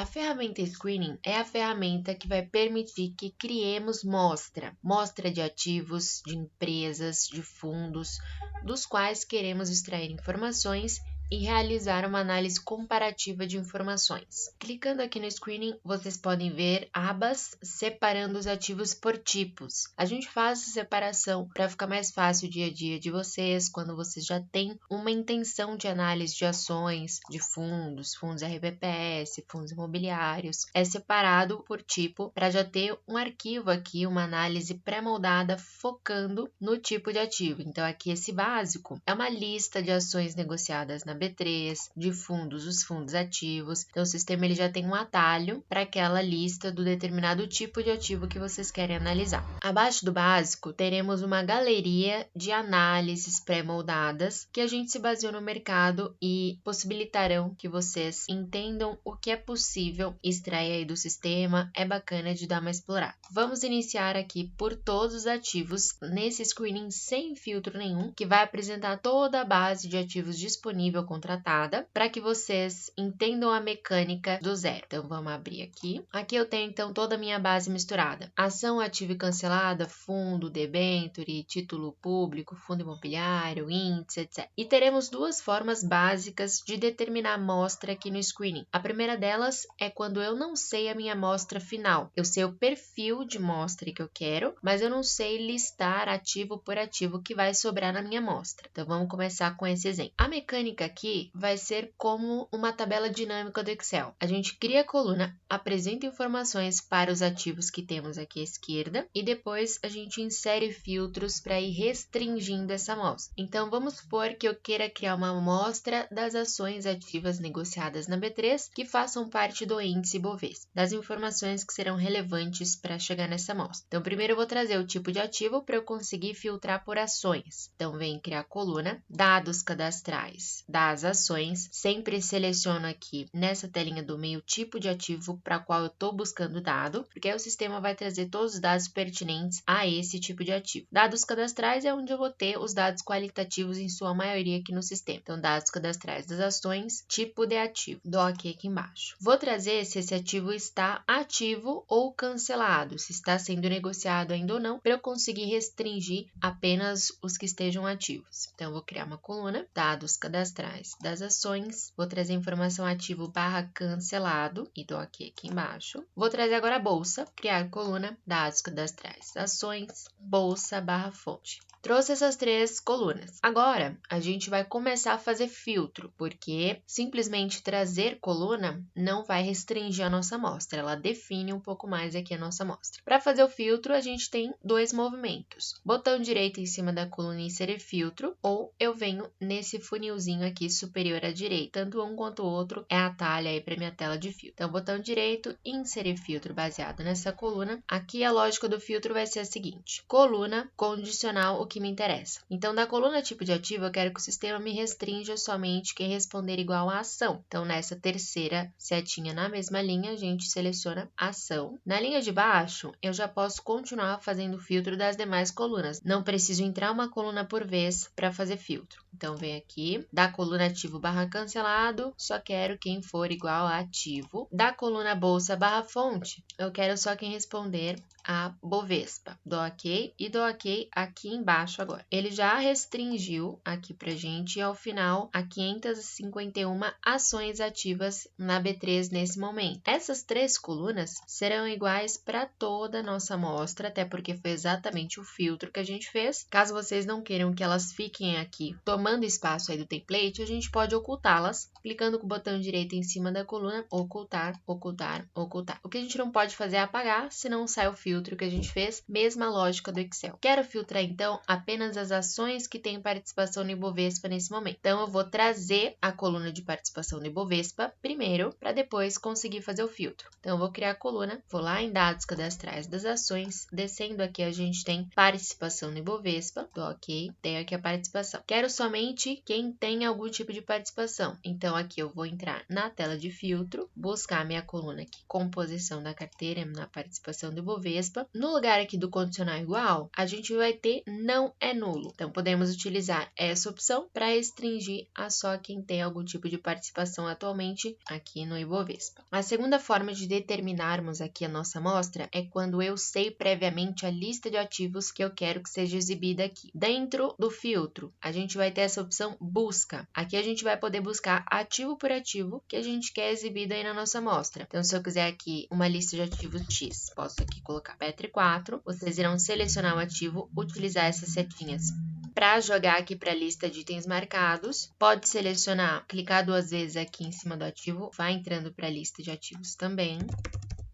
ferramenta Screening é a ferramenta que vai permitir que criemos mostra de ativos, de empresas, de fundos, dos quais queremos extrair informações e realizar uma análise comparativa de informações. Clicando aqui no Screening, vocês podem ver abas separando os ativos por tipos. A gente faz essa separação para ficar mais fácil o dia a dia de vocês, quando vocês já têm uma intenção de análise de ações, de fundos RBPS, fundos imobiliários. É separado por tipo para já ter um arquivo aqui, uma análise pré-moldada focando no tipo de ativo. Então aqui esse básico é uma lista de ações negociadas na B3, de fundos, os fundos ativos. Então o sistema ele já tem um atalho para aquela lista do determinado tipo de ativo que vocês querem analisar. Abaixo do básico, teremos uma galeria de análises pré-moldadas que a gente se baseou no mercado e possibilitarão que vocês entendam o que é possível extrair aí do sistema. É bacana de dar uma explorada. Vamos iniciar aqui por todos os ativos nesse screening sem filtro nenhum, que vai apresentar toda a base de ativos disponível contratada para que vocês entendam a mecânica do zero. Então vamos abrir aqui. Aqui eu tenho então toda a minha base misturada. Ação ativa e cancelada, fundo, debenture, título público, fundo imobiliário, índice, etc. E teremos duas formas básicas de determinar a amostra aqui no screening. A primeira delas é quando eu não sei a minha amostra final. Eu sei o perfil de amostra que eu quero, mas eu não sei listar ativo por ativo que vai sobrar na minha amostra. Então vamos começar com esse exemplo. A mecânica aqui vai ser como uma tabela dinâmica do Excel. A gente cria a coluna, apresenta informações para os ativos que temos aqui à esquerda e depois a gente insere filtros para ir restringindo essa amostra. Então vamos supor que eu queira criar uma amostra das ações ativas negociadas na B3 que façam parte do índice Bovespa, das informações que serão relevantes para chegar nessa amostra. Então primeiro eu vou trazer o tipo de ativo para eu conseguir filtrar por ações. Então vem criar a coluna, dados cadastrais das ações, sempre seleciono aqui nessa telinha do meio o tipo de ativo para qual eu estou buscando dado, porque aí o sistema vai trazer todos os dados pertinentes a esse tipo de ativo. Dados cadastrais é onde eu vou ter os dados qualitativos em sua maioria aqui no sistema. Então dados cadastrais das ações, tipo de ativo. Dou aqui embaixo. Vou trazer se esse ativo está ativo ou cancelado, se está sendo negociado ainda ou não, para eu conseguir restringir apenas os que estejam ativos. Então eu vou criar uma coluna, dados cadastrais das ações, vou trazer informação ativo / cancelado e dou aqui embaixo. Vou trazer agora a bolsa, criar coluna, dados cadastrais das ações, bolsa / fonte. Trouxe essas três colunas. Agora, a gente vai começar a fazer filtro, porque simplesmente trazer coluna não vai restringir a nossa amostra, ela define um pouco mais aqui a nossa amostra. Para fazer o filtro, a gente tem dois movimentos. Botão direito em cima da coluna inserir filtro, ou eu venho nesse funilzinho aqui superior à direita. Tanto um quanto o outro é atalho aí para minha tela de filtro. Então, botão direito, inserir filtro baseado nessa coluna. Aqui a lógica do filtro vai ser a seguinte: coluna condicional o que me interessa. Então, da coluna tipo de ativo, eu quero que o sistema me restrinja somente quem responder igual à ação. Então, nessa terceira setinha na mesma linha, a gente seleciona ação. Na linha de baixo, eu já posso continuar fazendo o filtro das demais colunas. Não preciso entrar uma coluna por vez para fazer filtro. Então, vem aqui, da coluna ativo / cancelado, só quero quem for igual a ativo. Da coluna bolsa / fonte, eu quero só quem responder a Bovespa. Dou OK e dou OK aqui embaixo agora. Ele já restringiu aqui pra gente e ao final a 551 ações ativas na B3 nesse momento. Essas três colunas serão iguais para toda a nossa amostra, até porque foi exatamente o filtro que a gente fez. Caso vocês não queiram que elas fiquem aqui tomando espaço aí do template, a gente pode ocultá-las, clicando com o botão direito em cima da coluna, ocultar, ocultar, ocultar. O que a gente não pode fazer é apagar, senão sai o filtro que a gente fez, mesma lógica do Excel. Quero filtrar então apenas as ações que têm participação no Ibovespa nesse momento. Então eu vou trazer a coluna de participação no Ibovespa primeiro, para depois conseguir fazer o filtro. Então eu vou criar a coluna, vou lá em dados cadastrais das ações, descendo aqui a gente tem participação no Ibovespa, dou OK, tenho aqui a participação. Quero somente quem tem algum tipo de participação. Então aqui eu vou entrar na tela de filtro, buscar a minha coluna aqui, composição da carteira na participação do Ibovespa. No lugar aqui do condicional igual, a gente vai ter não não é nulo. Então, podemos utilizar essa opção para restringir a só quem tem algum tipo de participação atualmente aqui no Ibovespa. A segunda forma de determinarmos aqui a nossa amostra é quando eu sei previamente a lista de ativos que eu quero que seja exibida aqui. Dentro do filtro, a gente vai ter essa opção busca. Aqui a gente vai poder buscar ativo por ativo que a gente quer exibido aí na nossa amostra. Então, se eu quiser aqui uma lista de ativos X, posso aqui colocar Petri4, vocês irão selecionar o ativo, utilizar essas setinhas para jogar aqui para a lista de itens marcados. Pode selecionar, clicar 2 vezes aqui em cima do ativo, vai entrando para a lista de ativos também.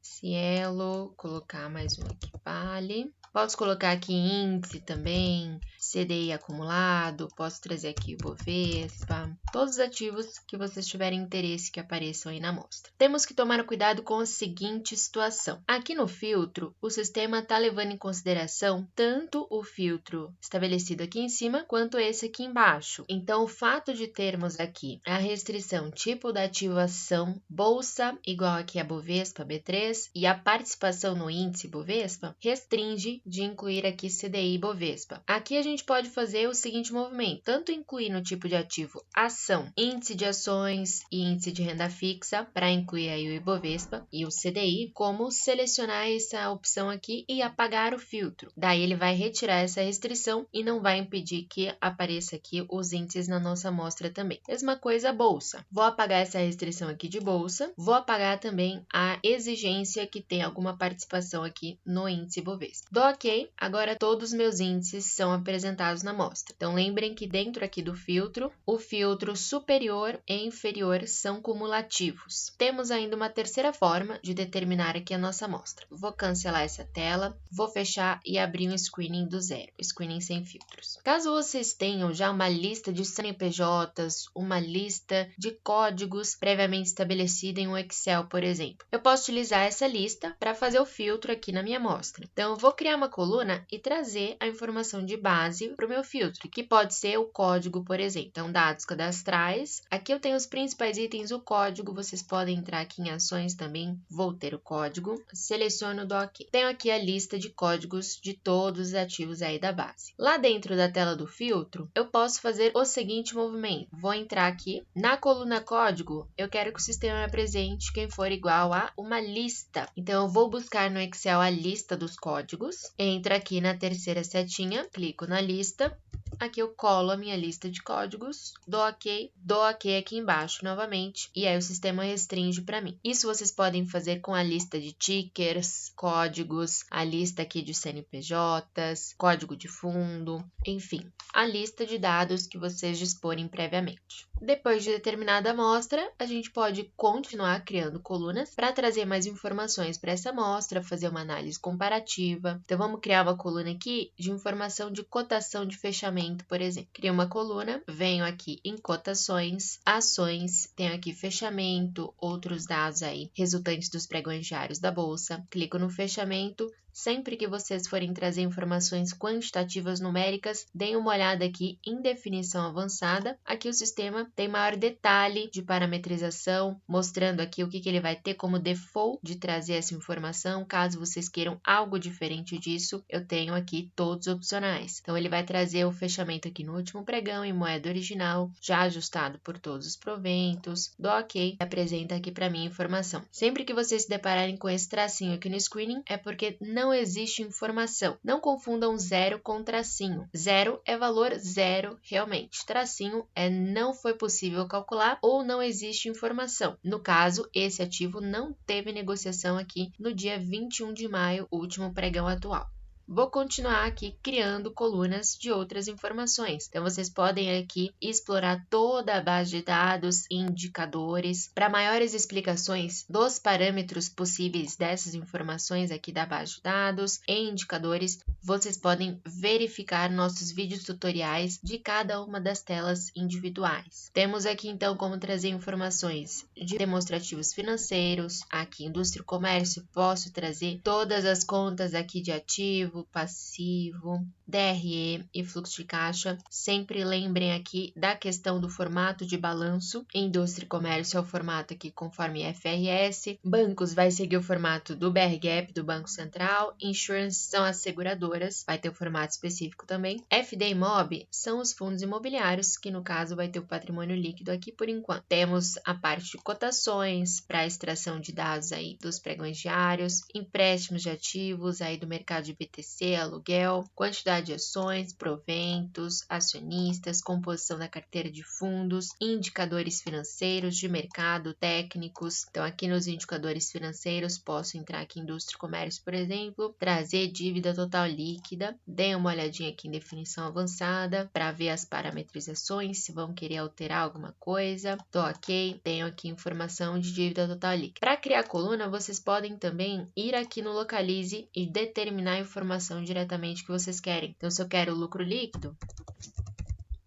Cielo, colocar mais um aqui, Vale. Posso colocar aqui índice também, CDI acumulado, posso trazer aqui Ibovespa, todos os ativos que vocês tiverem interesse que apareçam aí na amostra. Temos que tomar cuidado com a seguinte situação. Aqui no filtro, o sistema está levando em consideração tanto o filtro estabelecido aqui em cima, quanto esse aqui embaixo. Então, o fato de termos aqui a restrição tipo da ativação bolsa, igual aqui a Bovespa, B3, e a participação no índice Bovespa, restringe de incluir aqui CDI e Bovespa. Aqui a gente pode fazer o seguinte movimento, tanto incluir no tipo de ativo ação, índice de ações e índice de renda fixa, para incluir aí o Ibovespa e o CDI, como selecionar essa opção aqui e apagar o filtro. Daí ele vai retirar essa restrição e não vai impedir que apareça aqui os índices na nossa amostra também. Mesma coisa bolsa. Vou apagar essa restrição aqui de bolsa, vou apagar também a exigência que tem alguma participação aqui no índice Bovespa. Dou OK, agora todos os meus índices são apresentados na amostra. Então lembrem que dentro aqui do filtro, o filtro superior e inferior são cumulativos. Temos ainda uma terceira forma de determinar aqui a nossa amostra. Vou cancelar essa tela, vou fechar e abrir um screening do zero, screening sem filtros. Caso vocês tenham já uma lista de CNPJs, uma lista de códigos previamente estabelecida em um Excel, por exemplo, eu posso utilizar essa lista para fazer o filtro aqui na minha amostra. Então, eu vou criar uma coluna e trazer a informação de base para o meu filtro, que pode ser o código, por exemplo. Então, dados cadastrais. Aqui eu tenho os principais itens, o código. Vocês podem entrar aqui em ações também. Vou ter o código. Seleciono do OK. Tenho aqui a lista de códigos de todos os ativos aí da base. Lá dentro da tela do filtro, eu posso fazer o seguinte movimento. Vou entrar aqui. Na coluna código, eu quero que o sistema me apresente quem for igual a uma lista. Então, eu vou buscar no Excel a lista dos códigos. Entro aqui na terceira setinha, clico na lista. Aqui eu colo a minha lista de códigos, dou OK aqui embaixo novamente, e aí o sistema restringe para mim. Isso vocês podem fazer com a lista de tickers, códigos, a lista aqui de CNPJs, código de fundo, enfim, a lista de dados que vocês disporem previamente. Depois de determinada amostra, a gente pode continuar criando colunas para trazer mais informações para essa amostra, fazer uma análise comparativa. Então, vamos criar uma coluna aqui de informação de cotação de fechamento, por exemplo. Crio uma coluna, venho aqui em cotações, ações, tenho aqui fechamento, outros dados aí resultantes dos pregões diários da bolsa. Clico no fechamento. Sempre que vocês forem trazer informações quantitativas numéricas, deem uma olhada aqui em definição avançada. Aqui o sistema tem maior detalhe de parametrização, mostrando aqui o que ele vai ter como default de trazer essa informação. Caso vocês queiram algo diferente disso, eu tenho aqui todos opcionais. Então, ele vai trazer o fechamento aqui no último pregão em moeda original, já ajustado por todos os proventos. Dou OK e apresenta aqui para mim a informação. Sempre que vocês se depararem com esse tracinho aqui no screening, é porque não existe informação. Não confundam zero com tracinho. Zero é valor zero realmente. Tracinho é não foi possível calcular ou não existe informação. No caso, esse ativo não teve negociação aqui no dia 21 de maio, último pregão atual. Vou continuar aqui criando colunas de outras informações. Então, vocês podem aqui explorar toda a base de dados e indicadores. Para maiores explicações dos parâmetros possíveis dessas informações aqui da base de dados e indicadores, vocês podem verificar nossos vídeos tutoriais de cada uma das telas individuais. Temos aqui, então, como trazer informações de demonstrativos financeiros. Aqui, indústria e comércio, posso trazer todas as contas aqui de ativos, ativo, passivo, DRE e fluxo de caixa. Sempre lembrem aqui da questão do formato de balanço. Indústria e comércio é o formato aqui conforme IFRS. Bancos vai seguir o formato do BR-GAAP, do Banco Central. Insurance são as seguradoras, vai ter o formato específico também. FD-Imob são os fundos imobiliários, que no caso vai ter o patrimônio líquido aqui por enquanto. Temos a parte de cotações, para extração de dados aí dos pregões diários, empréstimos de ativos aí do mercado de BTC, aluguel, quantidade de ações, proventos, acionistas, composição da carteira de fundos, indicadores financeiros de mercado, técnicos. Então aqui nos indicadores financeiros posso entrar aqui em indústria e comércio, por exemplo, trazer dívida total líquida. Dê uma olhadinha aqui em definição avançada para ver as parametrizações, se vão querer alterar alguma coisa. Tô ok, tenho aqui informação de dívida total líquida. Para criar a coluna, vocês podem também ir aqui no Localize e determinar a informação diretamente que vocês querem. Então, se eu quero o lucro líquido,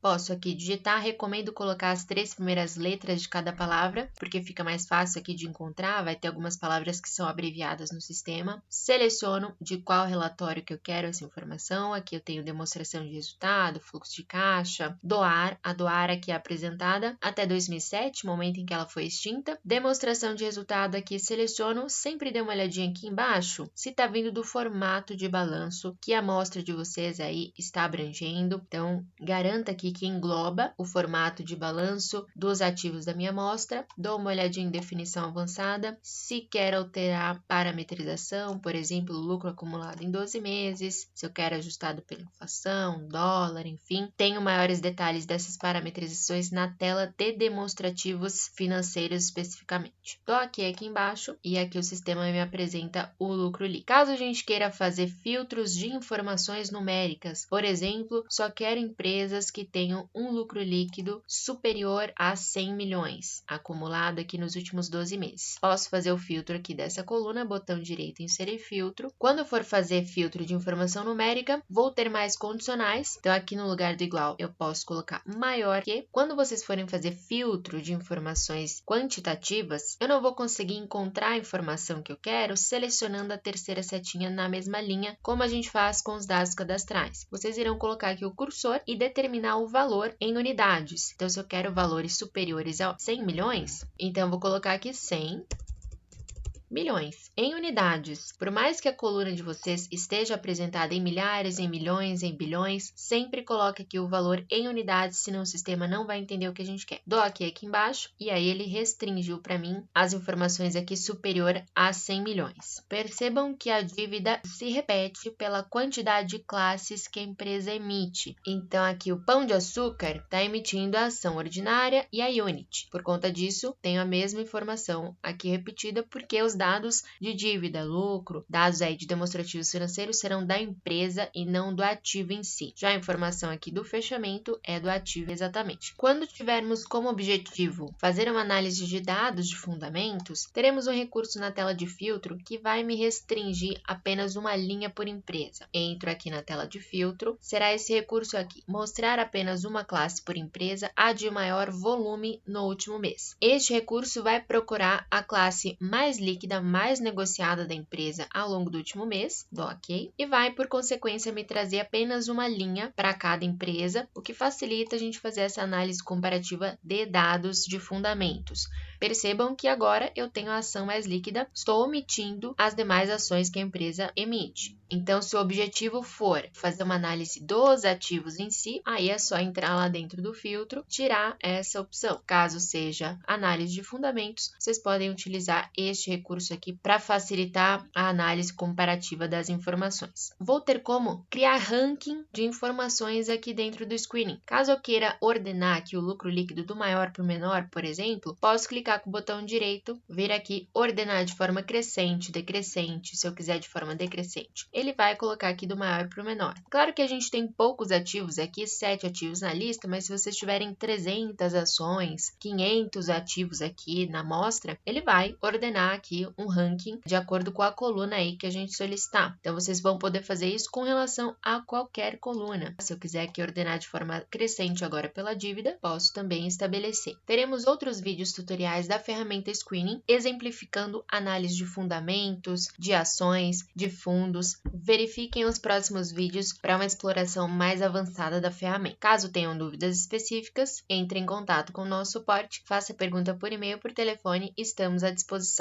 posso aqui digitar, recomendo colocar as 3 primeiras letras de cada palavra, porque fica mais fácil aqui de encontrar, vai ter algumas palavras que são abreviadas no sistema. Seleciono de qual relatório que eu quero essa informação, aqui eu tenho demonstração de resultado, fluxo de caixa, doar, a doar aqui é apresentada até 2007, momento em que ela foi extinta. Demonstração de resultado aqui seleciono, sempre dê uma olhadinha aqui embaixo, se está vindo do formato de balanço que a amostra de vocês aí está abrangendo, então garanta aqui que engloba o formato de balanço dos ativos da minha amostra. Dou uma olhadinha em definição avançada. Se quer alterar parametrização, por exemplo, lucro acumulado em 12 meses, se eu quero ajustado pela inflação, dólar, enfim, tenho maiores detalhes dessas parametrizações na tela de demonstrativos financeiros especificamente. Dou aqui embaixo e aqui o sistema me apresenta o lucro líquido. Caso a gente queira fazer filtros de informações numéricas, por exemplo, só quero empresas que tenham um lucro líquido superior a 100 milhões, acumulado aqui nos últimos 12 meses. Posso fazer o filtro aqui dessa coluna, botão direito, inserir filtro. Quando eu for fazer filtro de informação numérica, vou ter mais condicionais. Então, aqui no lugar do igual, eu posso colocar maior que. Quando vocês forem fazer filtro de informações quantitativas, eu não vou conseguir encontrar a informação que eu quero selecionando a terceira setinha na mesma linha, como a gente faz com os dados cadastrais. Vocês irão colocar aqui o cursor e determinar o valor em unidades. Então, se eu quero valores superiores a 100 milhões, então eu vou colocar aqui 100 milhões. Em unidades, por mais que a coluna de vocês esteja apresentada em milhares, em milhões, em bilhões, sempre coloque aqui o valor em unidades, senão o sistema não vai entender o que a gente quer. Dou aqui embaixo e aí ele restringiu para mim as informações aqui superior a 100 milhões. Percebam que a dívida se repete pela quantidade de classes que a empresa emite. Então aqui o Pão de Açúcar está emitindo a ação ordinária e a unit. Por conta disso, tenho a mesma informação aqui repetida porque os dados de dívida, lucro, dados aí de demonstrativos financeiros serão da empresa e não do ativo em si. Já a informação aqui do fechamento é do ativo exatamente. Quando tivermos como objetivo fazer uma análise de dados de fundamentos, teremos um recurso na tela de filtro que vai me restringir apenas uma linha por empresa. Entro aqui na tela de filtro, será esse recurso aqui, mostrar apenas uma classe por empresa, a de maior volume no último mês. Este recurso vai procurar a classe mais líquida, mais negociada da empresa ao longo do último mês, dou ok, e vai por consequência me trazer apenas uma linha para cada empresa, o que facilita a gente fazer essa análise comparativa de dados de fundamentos. Percebam que agora eu tenho a ação mais líquida, estou omitindo as demais ações que a empresa emite. Então, se o objetivo for fazer uma análise dos ativos em si, aí é só entrar lá dentro do filtro, tirar essa opção. Caso seja análise de fundamentos, vocês podem utilizar este recurso aqui para facilitar a análise comparativa das informações. Vou ter como criar ranking de informações aqui dentro do screening. Caso eu queira ordenar aqui o lucro líquido do maior para o menor, por exemplo, posso clicar com o botão direito, vir aqui ordenar de forma crescente, decrescente, se eu quiser de forma decrescente. Ele vai colocar aqui do maior para o menor. Claro que a gente tem poucos ativos aqui, 7 ativos na lista, mas se vocês tiverem 300 ações, 500 ativos aqui na amostra, ele vai ordenar aqui criando um ranking de acordo com a coluna aí que a gente solicitar. Então, vocês vão poder fazer isso com relação a qualquer coluna. Se eu quiser aqui ordenar de forma crescente agora pela dívida, posso também estabelecer. Teremos outros vídeos tutoriais da ferramenta Screening, exemplificando análise de fundamentos, de ações, de fundos. Verifiquem os próximos vídeos para uma exploração mais avançada da ferramenta. Caso tenham dúvidas específicas, entre em contato com o nosso suporte, faça pergunta por e-mail ou por telefone, estamos à disposição.